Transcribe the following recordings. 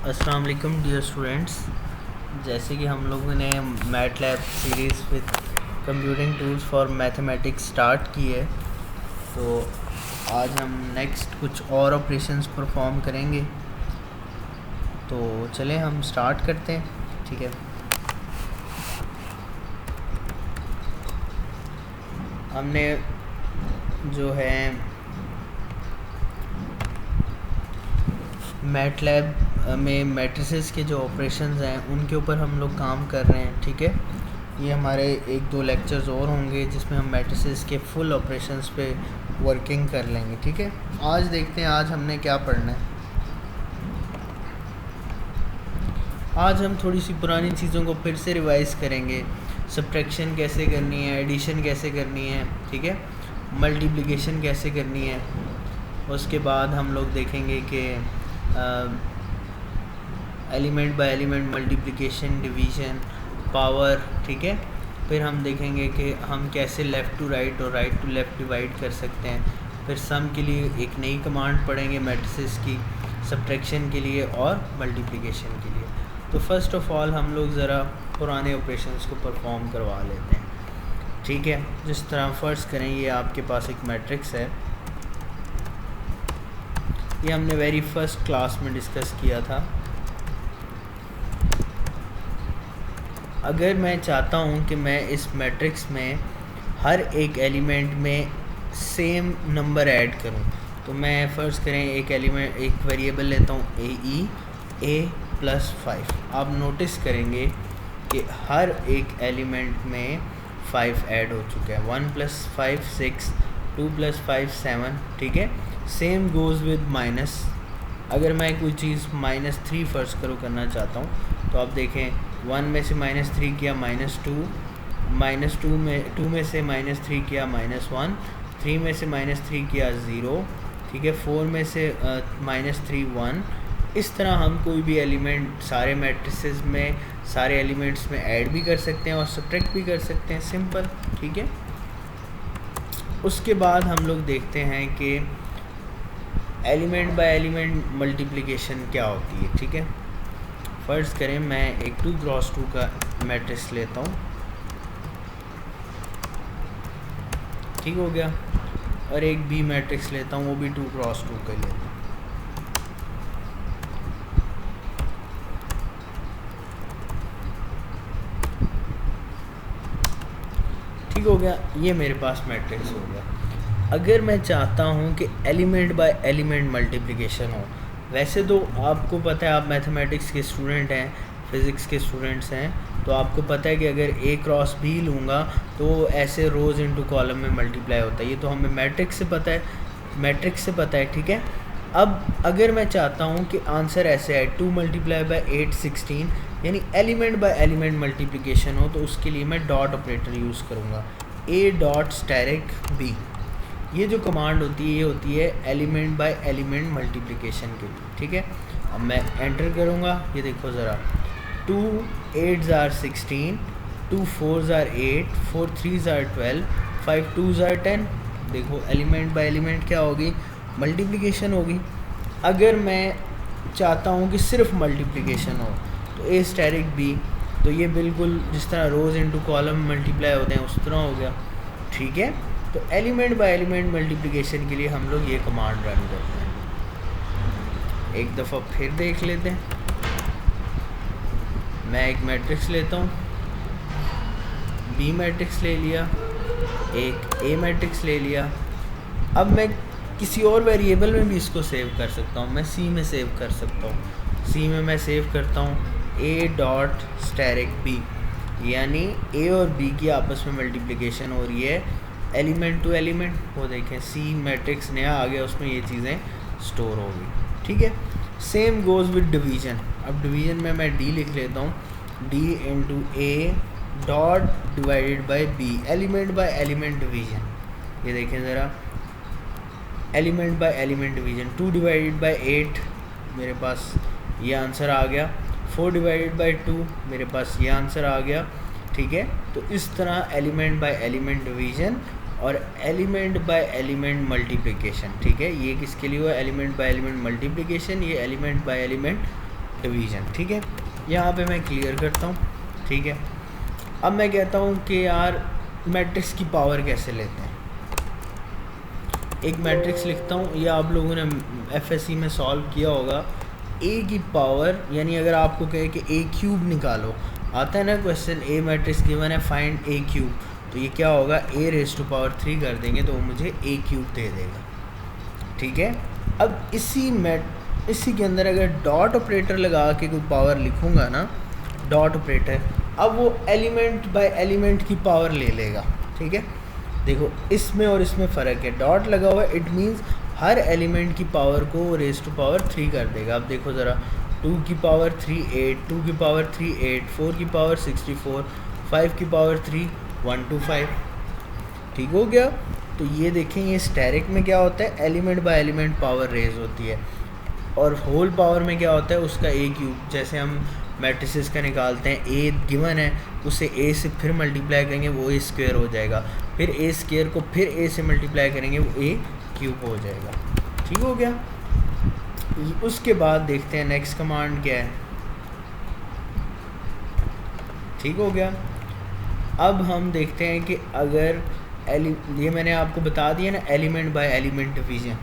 अस्सलाम वालेकुम dear students. जैसे कि हम लोगों ने MATLAB series with computing tools for mathematics start की है, तो आज हम नेक्स्ट कुछ और ऑपरेशंस परफॉर्म करेंगे। तो चलें हम स्टार्ट करते हैं। ठीक है, हमने जो है मैटलैब में मैट्रिसेस के जो ऑपरेशंस हैं उनके ऊपर हम लोग काम कर रहे हैं। ठीक है, ये हमारे 1-2 लेक्चर्स और होंगे जिसमें हम मैट्रिसेस के फुल ऑपरेशंस पे वर्किंग कर लेंगे। ठीक है, आज देखते हैं आज हमने क्या पढ़ना है। आज हम थोड़ी सी पुरानी चीज़ों को फिर से रिवाइज़ करेंगे। सब्ट्रैक्शन कैसे करनी है, एडिशन कैसे करनी है, ठीक है, मल्टीप्लिकेशन कैसे करनी है। उसके बाद हम लोग देखेंगे कि element by element multiplication, division, power. ठीक है, फिर हम देखेंगे कि हम कैसे लेफ़्ट टू राइट और राइट टू लेफ़्ट डिवाइड कर सकते हैं। फिर सम के लिए एक नई कमांड पढ़ेंगे मैट्रिसेस की, सब्ट्रैक्शन के लिए और मल्टीप्लिकेशन के लिए। तो फर्स्ट ऑफ़ ऑल हम लोग ज़रा पुराने ऑपरेशंस को परफॉर्म करवा लेते हैं। ठीक है, जिस तरह फ़र्ज़ करें ये आपके पास एक मैट्रिक्स है, ये हमने वेरी फर्स्ट क्लास में डिस्कस किया था। अगर मैं चाहता हूँ कि मैं इस मैट्रिक्स में हर एक एलिमेंट में सेम नंबर ऐड करूँ, तो मैं फ़र्ज़ करें एक वेरिएबल लेता हूँ a + 5। आप नोटिस करेंगे कि हर एक एलिमेंट में 5 ऐड हो चुका है। 1 + 5 6, 2 + 5 7। ठीक है, सेम गोज़ विद माइनस। अगर मैं कोई चीज़ -3 फ़र्ज़ करना चाहता हूँ, तो आप देखें 1 में से -3 किया -2 में 2 में से -3 किया -1, 3 में से -3 किया 0। ठीक है, 4 में से -3 1। इस तरह हम कोई भी एलिमेंट सारे मैट्रिसेस में सारे एलिमेंट्स में ऐड भी कर सकते हैं और सब्ट्रैक्ट भी कर सकते हैं, सिंपल। ठीक है, उसके बाद हम लोग देखते हैं कि एलिमेंट बाय एलिमेंट मल्टीप्लिकेशन क्या होती है। ठीक है, फ़र्ज़ करें मैं एक 2 × 2 का मैट्रिक्स लेता हूँ, ठीक हो गया, और एक बी मैट्रिक्स लेता हूँ, वो भी 2 × 2 का लेता हूँ। ठीक हो गया, ये मेरे पास मैट्रिक्स हो गया। अगर मैं चाहता हूँ कि एलिमेंट बाय एलिमेंट मल्टीप्लिकेशन हो, वैसे तो आपको पता है, आप मैथमेटिक्स के स्टूडेंट हैं, फ़िज़िक्स के स्टूडेंट्स हैं, तो आपको पता है कि अगर a क्रॉस b लूँगा तो ऐसे रोज़ इनटू कॉलम में मल्टीप्लाई होता है। ये तो हमें मैट्रिक्स से पता है। ठीक है, अब अगर मैं चाहता हूँ कि आंसर ऐसे है 2 × 8 16, यानी एलिमेंट बाय एलिमेंट मल्टीप्लिकेशन हो, तो उसके लिए मैं डॉट ऑपरेटर यूज़ करूँगा, a.steric b। ये जो कमांड होती है ये होती है एलिमेंट बाय एलिमेंट मल्टीप्लिकेशन के लिए। ठीक है, अब मैं एंटर करूँगा, ये देखो ज़रा, 2 8s are 16, 2 4s are 8, 4 3s are 12, 5 2s are 10। देखो एलिमेंट बाय एलिमेंट क्या होगी, मल्टीप्लिकेशन होगी। अगर मैं चाहता हूँ कि सिर्फ मल्टीप्लिकेशन हो, तो a* b, तो ये बिल्कुल जिस तरह रोज़ इनटू कॉलम मल्टीप्लाई होते हैं उस तरह हो गया। ठीक है, तो एलिमेंट बाय एलिमेंट मल्टीप्लिकेशन के लिए हम लोग ये कमांड रन करते हैं। एक दफ़ा फिर देख लेते हैं। मैं एक मैट्रिक्स लेता हूँ, बी मैट्रिक्स ले लिया, एक ए मैट्रिक्स ले लिया। अब मैं किसी और वेरिएबल में भी इसको सेव कर सकता हूँ, मैं सी में सेव कर सकता हूँ। सी में मैं सेव करता हूँ a.steric b, यानी ए और बी की आपस में मल्टीप्लिकेशन हो रही है एलिमेंट टू एलिमेंट। वो देखें सी मैट्रिक्स नया आ गया, उसमें ये चीज़ें स्टोर हो गई। ठीक है, सेम गोज़ विद डिवीज़न। अब डिवीज़न में मैं डी लिख लेता हूँ, d × a dot divided by b, element by element division. ये देखें ज़रा, एलिमेंट बाय एलिमेंट डिवीज़न, 2 / 8 मेरे पास ये आंसर आ गया, 4 / 2 मेरे पास ये आंसर आ गया। ठीक है, तो इस तरह एलिमेंट बाय एलिमेंट डिवीज़न और एलिमेंट बाय एलिमेंट मल्टीप्लिकेशन। ठीक है, ये किसके लिए हुआ, एलिमेंट बाय एलिमेंट मल्टीप्लिकेशन, ये एलिमेंट बाय एलिमेंट डिवीज़न, ठीक है। यहाँ पे मैं क्लियर करता हूँ, ठीक है। अब मैं कहता हूँ कि यार मैट्रिक्स की पावर कैसे लेते हैं। एक मैट्रिक्स लिखता हूँ, ये आप लोगों ने एफएससी में सॉल्व किया होगा। ए की पावर, यानी अगर आपको कहे कि ए क्यूब निकालो, आता है ना क्वेश्चन, ए मैट्रिक्स गिवन है फाइंड ए क्यूब, तो ये क्या होगा, ए रेज़ टू पावर 3 कर देंगे तो वो मुझे ए क्यूब दे देगा, ठीक है। अब इसी के अंदर अगर डॉट ऑपरेटर लगा के कोई पावर लिखूँगा ना, डॉट ऑपरेटर, अब वो एलिमेंट बाय एलिमेंट की पावर ले लेगा, ठीक है। देखो इसमें और इसमें फ़र्क है, डॉट लगा हुआ है, इट मीन्स हर एलिमेंट की पावर को रेज़ टू पावर 3 कर देगा। अब देखो ज़रा, 2 की पावर 3 8, 2 की पावर 3 8, 4 की पावर 64, 5 की पावर 3 125, ठीक हो गया। तो ये देखें, ये स्टेरिक में क्या होता है, element by element power raise होती है, और होल पावर में क्या होता है, उसका ए क्यूब। जैसे हम मैट्रिसेस का निकालते हैं, ए गिवन है, उसे ए से फिर मल्टीप्लाई करेंगे वो ए स्क्वायर हो जाएगा, फिर ए स्क्वायर को फिर ए से मल्टीप्लाई करेंगे वो ए क्यूब हो जाएगा, ठीक हो गया। उसके बाद देखते हैं नेक्स्ट कमांड क्या है, ठीक हो गया। अब हम देखते हैं कि अगर ये मैंने आपको बता दिया ना, element by element division,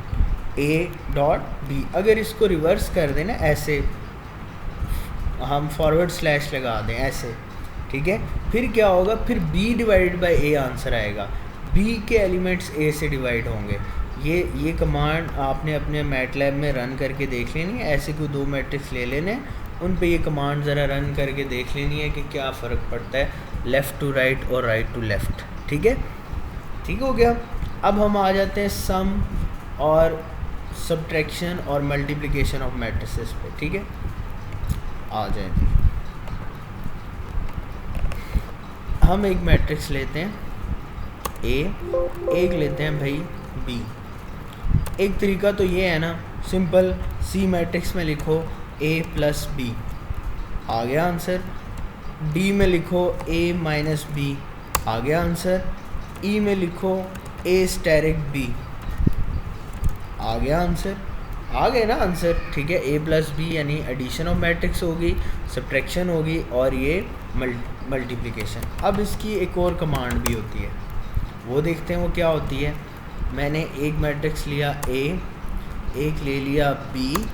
A dot B, अगर इसको रिवर्स कर दें ना, ऐसे हम फॉरवर्ड स्लैश लगा दें ऐसे, ठीक है, फिर क्या होगा, फिर B divided by A answer आएगा, बी के एलिमेंट्स ए से डिवाइड होंगे। ये कमांड आपने अपने मैटलैब में रन करके देख लेनी है, ऐसे कोई 2 मैट्रिक्स ले लेने, उन पे ये कमांड ज़रा रन करके देख लेनी है कि क्या फ़र्क पड़ता है लेफ़्ट टू राइट और राइट टू लेफ़्ट, ठीक है, ठीक हो गया। अब हम आ जाते हैं सम और सब्ट्रैक्शन और मल्टीप्लिकेशन ऑफ मैट्रिसेस पे, ठीक है, आ जाए। हम एक मैट्रिक्स लेते हैं ए, एक लेते हैं भाई बी। एक तरीका तो ये है ना, सिंपल सी मैट्रिक्स में लिखो ए प्लस बी, आ गया आंसर। डी में लिखो ए माइनस बी, आ गया आंसर। ई में लिखो ए स्टेरिक बी, आ गया आंसर। आ गए ना आंसर, ठीक है। ए प्लस बी यानी एडिशन ऑफ मैट्रिक्स होगी, सब्ट्रैक्शन होगी, और ये मल्टीप्लिकेशन। अब इसकी एक और कमांड भी होती है, वो देखते हैं वो क्या होती है। मैंने एक मैट्रिक्स लिया ए, एक ले लिया बी।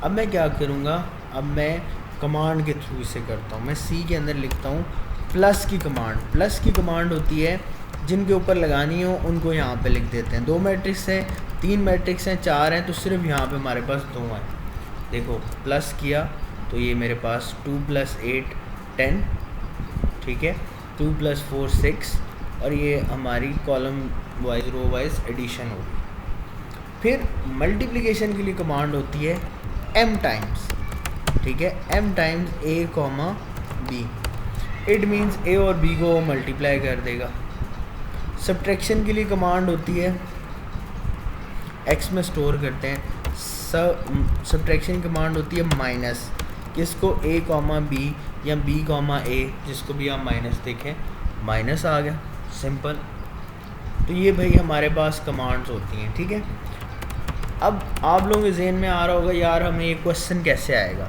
अब मैं क्या करूँगा, अब मैं कमांड के थ्रू इसे करता हूँ। मैं सी के अंदर लिखता हूँ प्लस की कमांड। प्लस की कमांड होती है जिनके ऊपर लगानी हो उनको यहाँ पे लिख देते हैं। 2 मैट्रिक्स हैं, 3 मैट्रिक्स हैं, 4 हैं, तो सिर्फ यहाँ पे हमारे पास 2 हैं। देखो प्लस किया तो ये मेरे पास 2 + 8 10, ठीक है, 2 + 4 6, और ये हमारी column wise row wise addition होगी। फिर मल्टीप्लिकेशन के लिए कमांड होती है m टाइम्स, ठीक है, m times a, b। It means a और b को मल्टीप्लाई कर देगा। सब्ट्रैक्शन के लिए कमांड होती है, x में स्टोर करते हैं, सब्ट्रैक्शन कमांड होती है माइनस, किसको a, b या b, a, जिसको भी आप माइनस देखें, माइनस आ गया, सिंपल। तो ये भाई हमारे पास कमांड्स होती हैं, ठीक है। अब आप लोगों के जहन में आ रहा होगा यार हमें ये क्वेश्चन कैसे आएगा,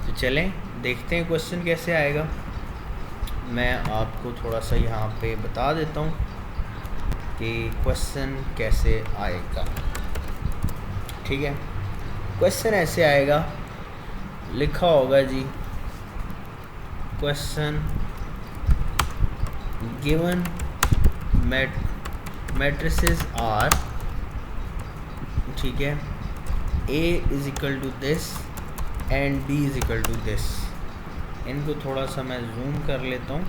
तो चलें देखते हैं क्वेश्चन कैसे आएगा। मैं आपको थोड़ा सा यहाँ पे बता देता हूँ कि क्वेश्चन कैसे आएगा, ठीक है। क्वेश्चन ऐसे आएगा, लिखा होगा जी, क्वेश्चन गिवन मैट्रिसेस आर, ठीक है, A = this and B = this. इनको थोड़ा सा मैं जूम कर लेता हूँ,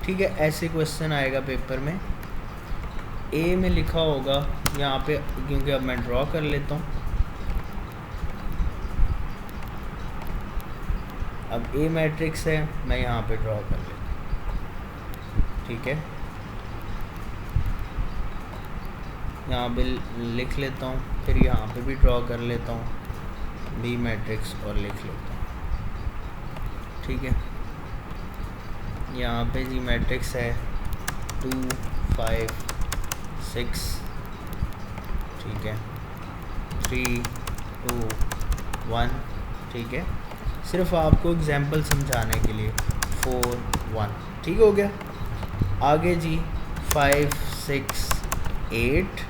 ठीक है। ऐसे क्वेश्चन आएगा पेपर में, A में लिखा होगा यहाँ पे, क्योंकि अब मैं ड्रॉ कर लेता हूँ। अब A मैट्रिक्स है, मैं यहाँ पे ड्रॉ कर लेता हूँ, ठीक है। यहाँ पे लिख लेता हूँ, फिर यहाँ पे भी ड्रॉ कर लेता हूँ B मैट्रिक्स और लिख लेता हूँ, ठीक है। यहाँ पे जी मैट्रिक्स है 2 5 6 ठीक है, 3 2 1, ठीक है, सिर्फ आपको एग्जांपल समझाने के लिए 4 1, ठीक हो गया। आगे जी 5 6 8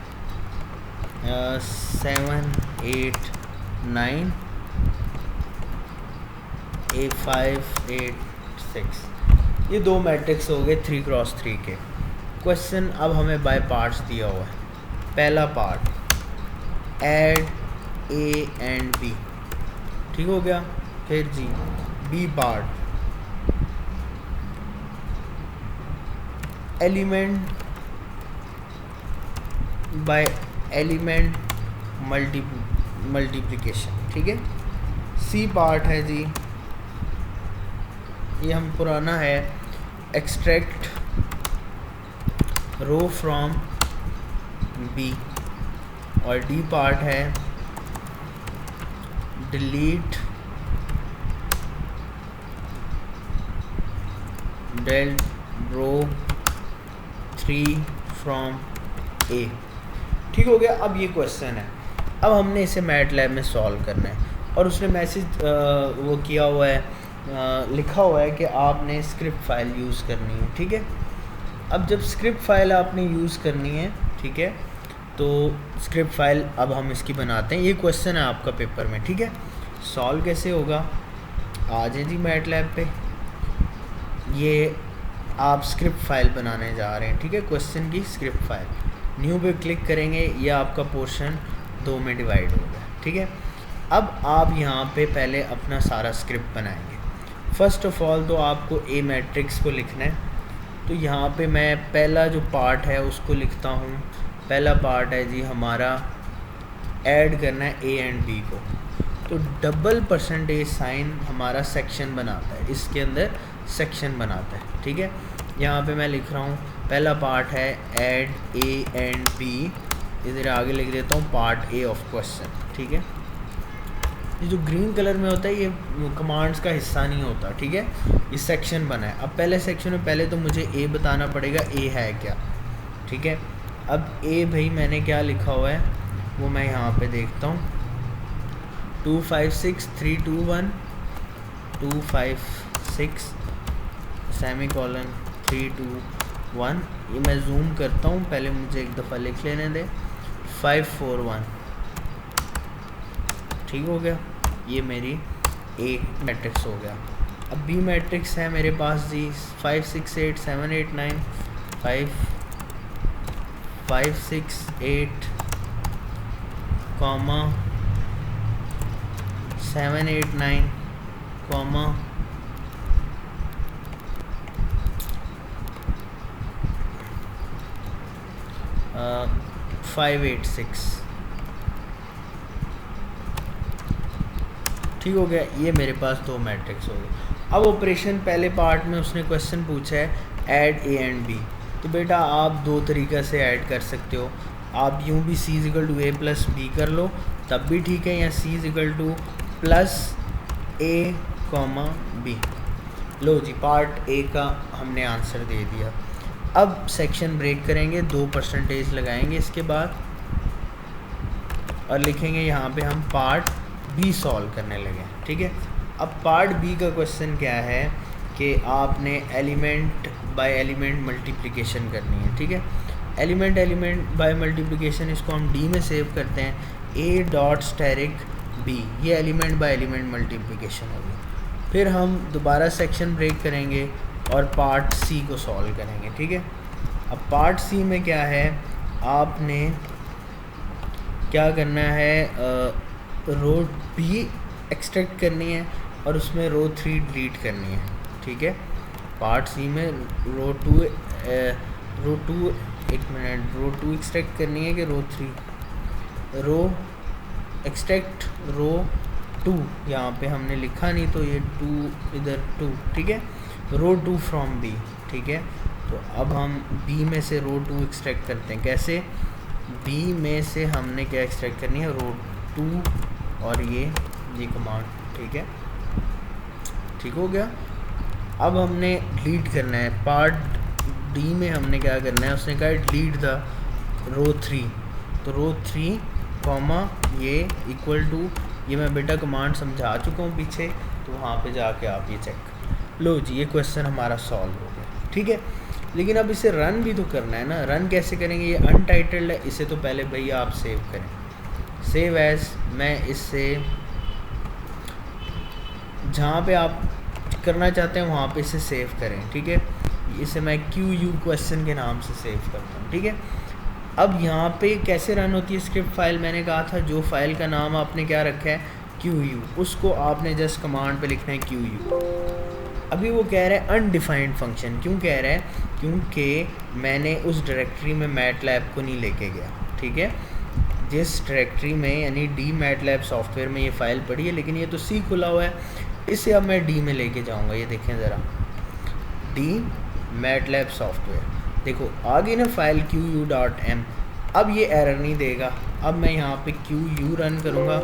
7 8 9 5 8 6, ये दो मैट्रिक्स हो गए 3 क्रॉस 3 के। क्वेश्चन अब हमें बाय पार्ट्स दिया हुआ है। पहला part add A and B, ठीक हो गया। फिर जी B part element by element multiplication, ठीक है। सी पार्ट है जी, ये हम पुराना है, एक्सट्रैक्ट रो फ्रॉम बी। और डी पार्ट है डिलीट डेल रो 3 फ्रॉम ए, ठीक हो गया। अब ये क्वेश्चन है, अब हमने इसे मैटलैब में सॉल्व करना है और उसने मैसेज वो किया हुआ है, लिखा हुआ है कि आपने स्क्रिप्ट फाइल यूज़ करनी है, ठीक है। अब जब स्क्रिप्ट फाइल आपने यूज़ करनी है, ठीक है, तो स्क्रिप्ट फाइल अब हम इसकी बनाते हैं। ये क्वेश्चन है आपका पेपर में, ठीक है। सॉल्व कैसे होगा, आ जाए जी मैटलैब पे, ये आप स्क्रिप्ट फाइल बनाने जा रहे हैं, ठीक है, क्वेश्चन की स्क्रिप्ट फाइल। न्यू पे क्लिक करेंगे, यह आपका पोर्शन 2 में डिवाइड हो गया, ठीक है। अब आप यहाँ पे पहले अपना सारा स्क्रिप्ट बनाएंगे। फर्स्ट ऑफ ऑल तो आपको ए मैट्रिक्स को लिखना है, तो यहाँ पे मैं पहला जो पार्ट है उसको लिखता हूँ। पहला पार्ट है जी हमारा ऐड करना है ए एंड बी को, तो डबल % साइन हमारा सेक्शन बनाता है, इसके अंदर सेक्शन बनाता है, ठीक है। यहाँ पे मैं लिख रहा हूँ पहला पार्ट है ऐड ए एंड बी, इधर आगे लिख देता हूँ पार्ट ए ऑफ क्वेश्चन, ठीक है। ये जो ग्रीन कलर में होता है ये कमांड्स का हिस्सा नहीं होता, ठीक है, ये सेक्शन बना है। अब पहले सेक्शन में पहले तो मुझे ए बताना पड़ेगा, ए है क्या, ठीक है। अब ए भाई मैंने क्या लिखा हुआ है वो मैं यहाँ पे देखता हूँ, 2 5 6 3 2 1, 2 5 6 सेमीकोलन 3 2 1, ये मैं जूम करता हूँ, पहले मुझे एक दफ़ा लिख लेने दे, 5 4 1, ठीक हो गया। ये मेरी ए मैट्रिक्स हो गया। अब बी मैट्रिक्स है मेरे पास जी 5 6 8 7 8 9, 5 5 6 8 कॉमा 7 8 9 कॉमा 5 8 6, ठीक हो गया। ये मेरे पास दो मैट्रिक्स हो गए। अब ऑपरेशन पहले पार्ट में उसने क्वेश्चन पूछा है ऐड ए एंड बी, तो बेटा आप दो तरीक़े से ऐड कर सकते हो। आप यूँ भी c = a + b कर लो तब भी ठीक है, या c = +a, b। लो जी पार्ट ए का हमने आंसर दे दिया। अब सेक्शन ब्रेक करेंगे, 2% लगाएंगे इसके बाद और लिखेंगे यहाँ पे हम पार्ट बी सॉल्व करने लगे, ठीक है। अब पार्ट बी का क्वेश्चन क्या है कि आपने एलिमेंट बाय एलिमेंट मल्टीप्लिकेशन करनी है, ठीक है। एलिमेंट बाय मल्टीप्लिकेशन इसको हम डी में सेव करते हैं, ए डॉट स्टेरिक बी, ये एलिमेंट बाय एलिमेंट मल्टीप्लिकेशन होगी। फिर हम दोबारा सेक्शन ब्रेक करेंगे और पार्ट सी को सॉल्व करेंगे, ठीक है। अब पार्ट सी में क्या है, आपने क्या करना है, रो बी एक्सट्रैक्ट करनी है और उसमें रो 3 डिलीट करनी है, ठीक है। पार्ट सी में रो 2 एक्सट्रैक्ट करनी है कि रो 3, रो एक्सट्रैक्ट रो 2, यहाँ पे हमने लिखा नहीं तो ये 2 इधर 2, ठीक है, रो 2 फ्रॉम बी, ठीक है। तो अब हम बी में से रो 2 एक्सट्रैक्ट करते हैं, कैसे, बी में से हमने क्या एक्सट्रैक्ट करनी है, रो 2 और ये कमांड, ठीक है, ठीक हो गया। अब हमने डिलीट करना है, पार्ट डी में हमने क्या करना है, उसने कहा डिलीट द रो 3, तो रो 3 कॉमा ये इक्वल टू, ये मैं बेटा कमांड समझा चुका हूँ पीछे, तो वहाँ पे जाके आप ये चेक लो जी, ये क्वेश्चन हमारा सॉल्व हो गया। ठीक है, लेकिन अब इसे रन भी तो करना है ना। रन कैसे करेंगे, ये अनटाइटल्ड है, इसे तो पहले भैया आप सेव करें, सेव एज, मैं इससे जहाँ पे आप करना चाहते हैं वहाँ पे इसे सेव करें। ठीक है, इसे मैं QU क्वेश्चन के नाम से सेव करता हूँ। ठीक है, अब यहाँ पे कैसे रन होती है स्क्रिप्ट फाइल, मैंने कहा था जो फाइल का नाम आपने क्या रखा है QU, उसको आपने जस्ट कमांड पे लिखना है QU। अभी वो कह रहा है अनडिफाइंड फंक्शन, क्यों कह रहा है, क्योंकि मैंने उस डायरेक्टरी में मैटलैब को नहीं लेके गया। ठीक है, जिस डायरेक्टरी में यानी डी मैटलैब सॉफ्टवेयर में ये फ़ाइल पड़ी है, लेकिन ये तो C खुला हुआ है, इसे अब मैं डी में लेके जाऊंगा। ये देखें ज़रा, डी मैटलैब सॉफ्टवेयर, देखो आ गई ना फाइल QU.m। अब ये एरर नहीं देगा। अब मैं यहाँ पे QU रन करूँगा,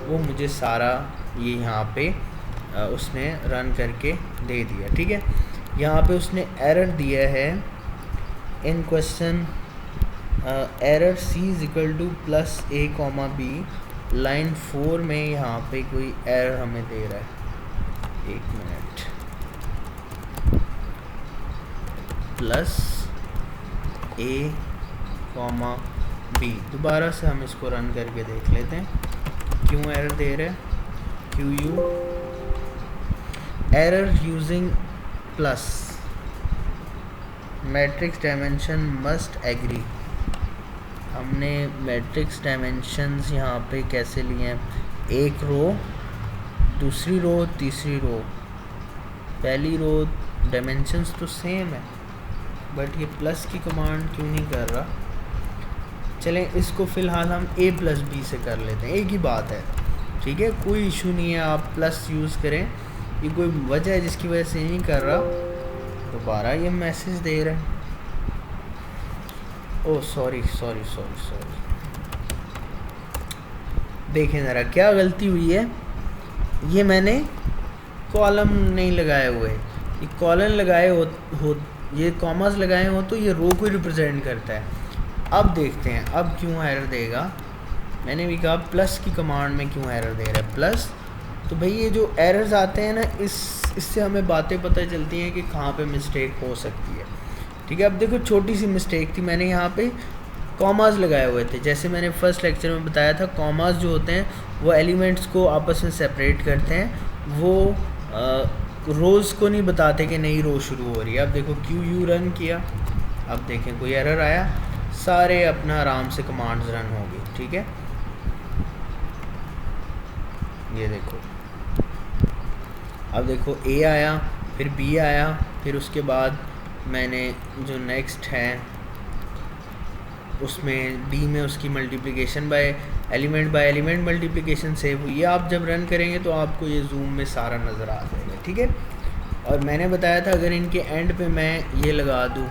वो मुझे सारा ये यहाँ पे उसने रन करके दे दिया। ठीक है, यहाँ पे उसने एरर दिया है in question error C +A, B, line 4 में यहाँ पे कोई एरर हमें दे रहा है, एक मिनट, +A, B। दोबारा से हम इसको रन करके देख लेते हैं क्यों एरर दे रहे हैं। QU error using plus matrix dimension must agree. हमने मैट्रिक्स डायमेंशंस यहाँ पे कैसे लिए हैं, एक रो, दूसरी रो, तीसरी रो, पहली रो डायमेंशंस तो सेम है, बट ये प्लस की कमांड क्यों नहीं कर रहा। चलें इसको फ़िलहाल हम A+B से कर लेते हैं, एक ही बात है। ठीक है, कोई इशू नहीं है, आप प्लस यूज़ करें, ये कोई वजह है जिसकी वजह से नहीं कर रहा। दोबारा ये मैसेज दे रहा है, ओह सॉरी, देखें ज़रा क्या गलती हुई है। ये मैंने कॉलम नहीं लगाए हुए, ये कॉलन लगाए हो ये कॉमास लगाए हो तो ये रो को रिप्रेजेंट करता है। अब देखते हैं अब क्यों एरर देगा। मैंने भी कहा प्लस की कमांड में क्यों एरर दे रहा है प्लस। तो भाई ये जो एरर्स आते हैं ना, इससे हमें बातें पता चलती हैं कि कहाँ पे मिस्टेक हो सकती है। ठीक है, अब देखो छोटी सी मिस्टेक थी, मैंने यहाँ पे कॉमास लगाए हुए थे। जैसे मैंने फर्स्ट लेक्चर में बताया था, कॉमास जो होते हैं वो एलिमेंट्स को आपस में सेपरेट करते हैं, वो रोज़ को नहीं बताते कि नई रो शुरू हो रही है। अब देखो QU रन किया, अब देखें कोई एरर आया, सारे अपना आराम से कमांड्स रन हो गई। ठीक है, ये देखो, अब देखो A आया, फिर B आया, फिर उसके बाद मैंने जो नेक्स्ट है उसमें D में उसकी multiplication bye element multiplication save हुई है। आप जब रन करेंगे तो आपको ये जूम में सारा नज़र आ जाएगा। ठीक है, और मैंने बताया था अगर इनके एंड पे मैं ये लगा दूँ,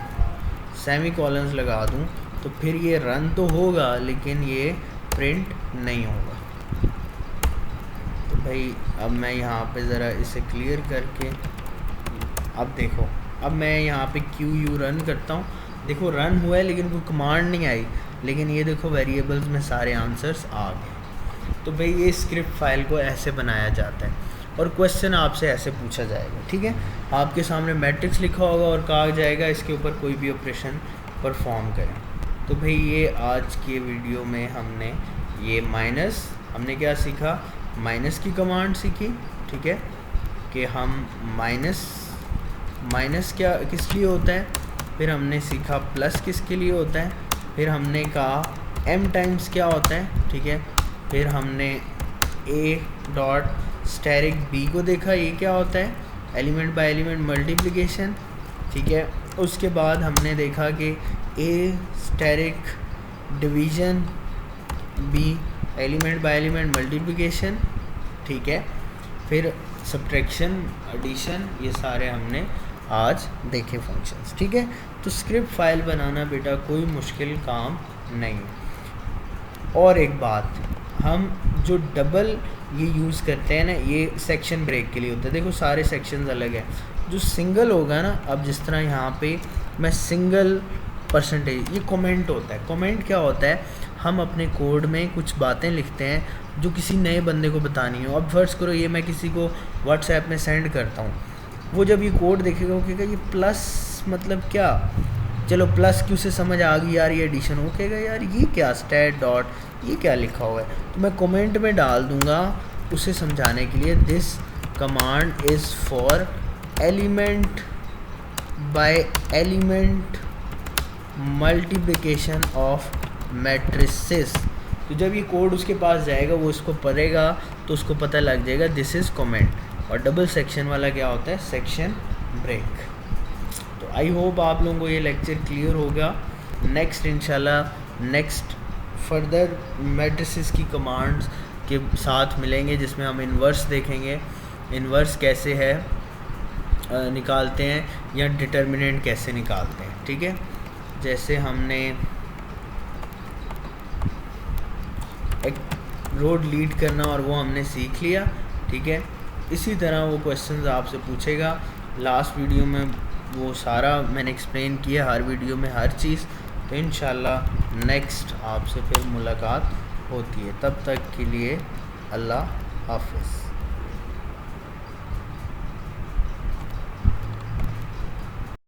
सेमी कॉलन्स लगा दूँ, तो फिर ये रन तो होगा लेकिन ये प्रिंट नहीं होगा। तो भाई अब मैं यहाँ पे ज़रा इसे क्लियर करके, अब देखो, अब मैं यहाँ पे QU रन करता हूँ, देखो रन हुआ है लेकिन कोई कमांड नहीं आई, लेकिन ये देखो वेरिएबल्स में सारे आंसर्स आ गए। तो भाई ये स्क्रिप्ट फाइल को ऐसे बनाया जाता है और क्वेश्चन आपसे ऐसे पूछा जाएगा। ठीक है, आपके सामने मैट्रिक्स लिखा होगा और कहा जाएगा इसके ऊपर कोई भी ऑपरेशन परफॉर्म करें। तो भाई ये आज के वीडियो में हमने ये माइनस, हमने क्या सीखा, माइनस की कमांड सीखी। ठीक है, कि हम माइनस क्या किस लिए होता है, फिर हमने सीखा प्लस किसके लिए होता है, फिर हमने कहा m टाइम्स क्या होता है। ठीक है, फिर हमने A.स्टैरिक B को देखा, ये क्या होता है, एलिमेंट बाय एलिमेंट मल्टीप्लिकेशन। ठीक है, उसके बाद हमने देखा कि A asterisk division, B element by element multiplication. ठीक है, फिर सब्ट्रैक्शन, एडिशन, ये सारे हमने आज देखे फंक्शंस। ठीक है, तो स्क्रिप्ट फाइल बनाना बेटा कोई मुश्किल काम नहीं। और एक बात, हम जो डबल ये यूज़ करते हैं ना, ये सेक्शन ब्रेक के लिए होता है। देखो सारे सेक्शंस अलग हैं, जो सिंगल होगा ना, अब जिस तरह यहाँ पे मैं सिंगल %, ये कमेंट होता है। कमेंट क्या होता है, हम अपने कोड में कुछ बातें लिखते हैं जो किसी नए बंदे को बतानी हो। अब फर्ज करो ये मैं किसी को व्हाट्सएप में सेंड करता हूँ, वो जब ये कोड देखेगा वो कहेगा ये प्लस मतलब क्या, चलो प्लस क्यू से समझ आ गई यार ये एडिशन, वो कहेगा यार ये क्या स्टैट डॉट ये क्या लिखा हुआ है, तो मैं कमेंट में डाल दूँगा उसे समझाने के लिए this command is for element by element multiplication of matrices. तो जब ये कोड उसके पास जाएगा वो इसको पढ़ेगा तो उसको पता लग जाएगा दिस इज़ कमेंट। और डबल सेक्शन वाला क्या होता है, सेक्शन ब्रेक। तो आई होप आप लोगों को ये लेक्चर क्लियर होगा। नेक्स्ट इंशाल्लाह नेक्स्ट फर्दर मैट्रिसेस की कमांड्स के साथ मिलेंगे जिसमें हम इन्वर्स देखेंगे, इन्वर्स कैसे है निकालते हैं या डिटर्मिनेंट कैसे निकालते हैं। ठीक है, जैसे हमने एक रोड लीड करना और वो हमने सीख लिया। ठीक है, इसी तरह वो क्वेश्चंस आपसे पूछेगा। लास्ट वीडियो में वो सारा मैंने एक्सप्लेन किया, हर वीडियो में हर चीज़। तो इंशाल्लाह नेक्स्ट आपसे फिर मुलाकात होती है, तब तक के लिए अल्लाह हाफ़िज़।